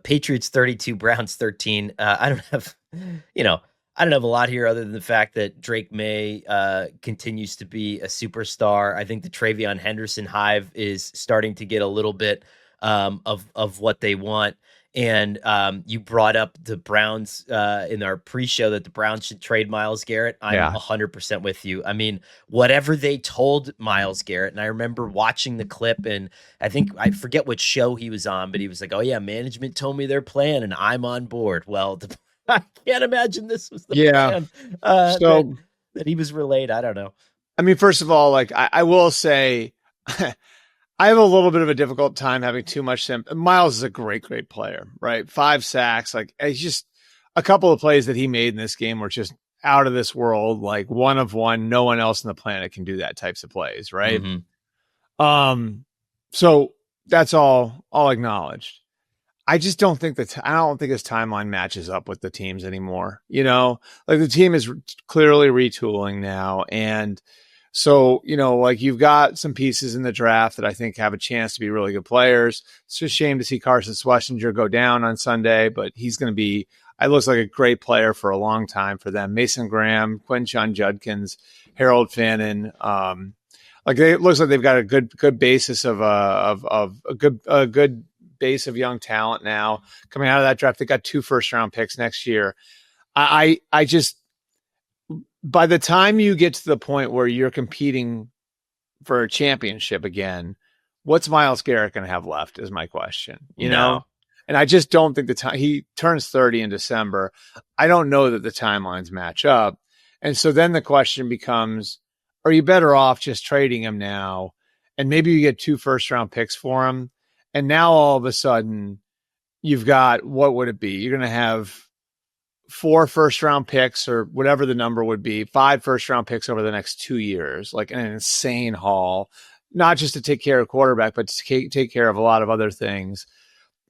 Patriots 32, Browns 13. I don't have, I don't have a lot here other than the fact that Drake May continues to be a superstar. I think the Travion Henderson hive is starting to get a little bit of what they want. And you brought up the Browns in our pre-show that the Browns should trade Myles Garrett. I'm 100% with you. I mean, whatever they told Myles Garrett, and I remember watching the clip, and I forget what show he was on, but he was like, "Oh yeah, management told me their plan, and I'm on board." Well, I can't imagine this was the plan that he was relayed. I don't know. I mean, first of all, like I will say. I have a little bit of a difficult time having too much Myles is a great player, right? 5 sacks. Like, it's just a couple of plays that he made in this game were just out of this world. Like, one of one, no one else on the planet can do that types of plays. Right. Mm-hmm. So that's all acknowledged. I just don't think I don't think his timeline matches up with the teams anymore. Like the team is clearly retooling now. And so, like you've got some pieces in the draft that I think have a chance to be really good players. It's just a shame to see Carson Schlesinger go down on Sunday, but he's going to be, it looks like a great player for a long time for them. Mason Graham, Quinshon Judkins, Harold Fannin. It looks like they've got a good basis of a good base of young talent now coming out of that draft. They got 2 first-round picks next year. I just, by the time you get to the point where you're competing for a championship again, what's Myles Garrett going to have left is my question, you know? And I just don't think he turns 30 in December. I don't know that the timelines match up. And so then the question becomes, are you better off just trading him now? And maybe you get 2 first-round picks for him. And now all of a sudden you've got, what would it be? You're going to have 4 first-round picks or whatever the number would be, 5 first-round picks over the next 2 years, like an insane haul, not just to take care of quarterback, but to take care of a lot of other things.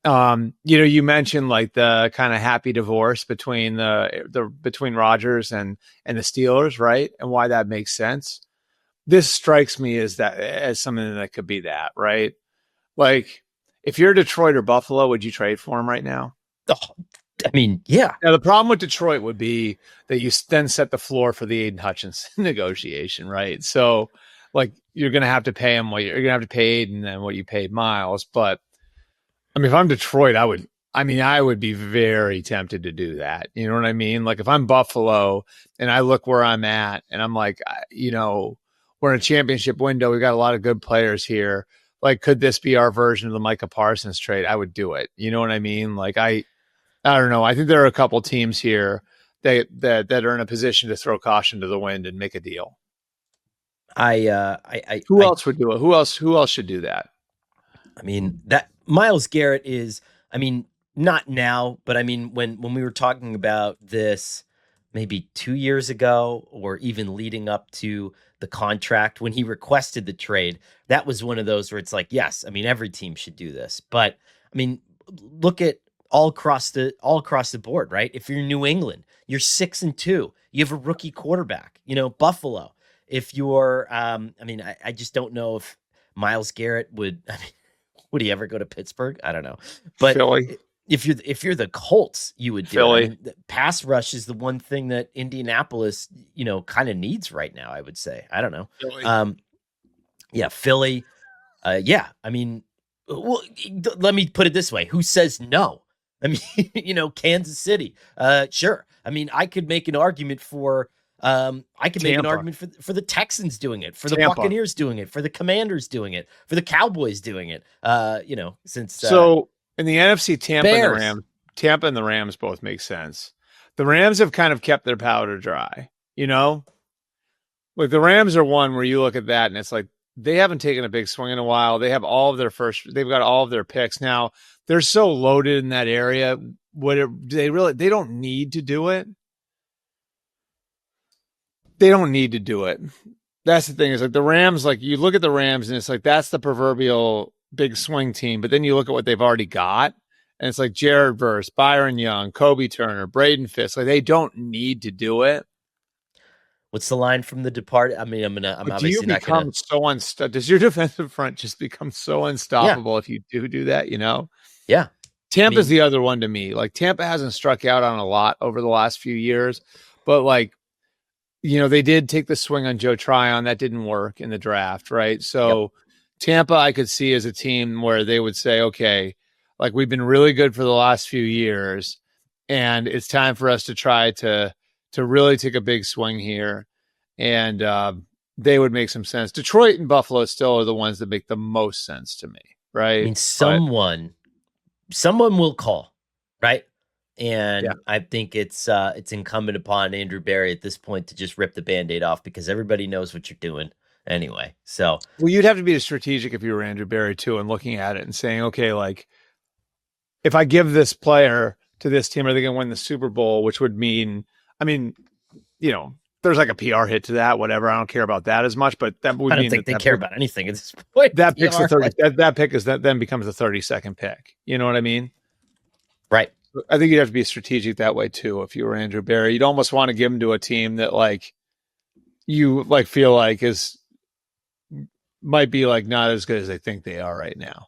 You mentioned like the kind of happy divorce between between Rodgers and the Steelers, right? And why that makes sense. This strikes me as something that could be that, right? Like if you're Detroit or Buffalo, would you trade for him right now? Oh. I mean, yeah. Now, the problem with Detroit would be that you then set the floor for the Aiden Hutchinson negotiation, right? So, like, you're going to have to pay him you're going to have to pay Aiden and what you paid Myles. But, I mean, if I'm Detroit, I would be very tempted to do that. You know what I mean? Like, if I'm Buffalo and I look where I'm at and I'm like, we're in a championship window. We've got a lot of good players here. Like, could this be our version of the Micah Parsons trade? I would do it. You know what I mean? Like, I don't know. I think there are a couple teams here that are in a position to throw caution to the wind and make a deal. Who else would do it? Who else should do that? I mean, that Myles Garrett is, I mean, not now, but I mean, when we were talking about this maybe 2 years ago, or even leading up to the contract, when he requested the trade, that was one of those where it's like, yes, I mean, every team should do this. But I mean, look at all across the board, right? If you're New England, you're 6-2. You have a rookie quarterback. Buffalo. If you're, I just don't know if Myles Garrett would he ever go to Pittsburgh? I don't know. But Philly. If you're the Colts, you would do Philly. it. I mean, the pass rush is the one thing that Indianapolis, kind of needs right now, I would say. I don't know. Philly. Philly. I mean, well, let me put it this way. Who says no? I mean, Kansas City. Sure. I mean, I could make an argument for for the Texans doing it, for the Buccaneers doing it, for the Commanders doing it, for the Cowboys doing it. So in the NFC, Tampa and the Rams both make sense. The Rams have kind of kept their powder dry, Like the Rams are one where you look at that and it's like they haven't taken a big swing in a while. They have they've got all of their picks now. They're so loaded in that area. They don't need to do it. They don't need to do it. That's the thing, is like the Rams, like you look at the Rams and it's like, that's the proverbial big swing team. But then you look at what they've already got and it's like Jared Verse, Byron Young, Kobe Turner, Braden Fisk. Like they don't need to do it. What's the line from The Departed? I mean, I'm obviously not going to. Does your defensive front just become so unstoppable if you do that, Yeah. I Tampa's mean, the other one to me. Like Tampa hasn't struck out on a lot over the last few years, but like, they did take the swing on Joe Tryon. That didn't work in the draft, right? yep. So Tampa, I could see as a team where they would say, okay, like we've been really good for the last few years, and it's time for us to try to really take a big swing here. And they would make some sense. Detroit and Buffalo still are the ones that make the most sense to me, I right? mean, But someone will call, right? yeah. And I think it's incumbent upon Andrew Barry at this point to just rip the Band-Aid off because everybody knows what you're doing anyway. So Well, you'd have to be strategic if you were Andrew Barry too, and looking at it and saying, okay, like if I give this player to this team, are they going to win the Super Bowl? Which would mean, I mean, there's like a PR hit to that, whatever. I don't care about that as much, but that would I don't mean think that they care about anything at this point. that pick's the PR, 30. like, That pick is that then becomes the 32nd pick. You know what I mean? right. I think you'd have to be strategic that way too. If you were Andrew Barry, you'd almost want to give him to a team that like you like feel like is might be like not as good as they think they are right now.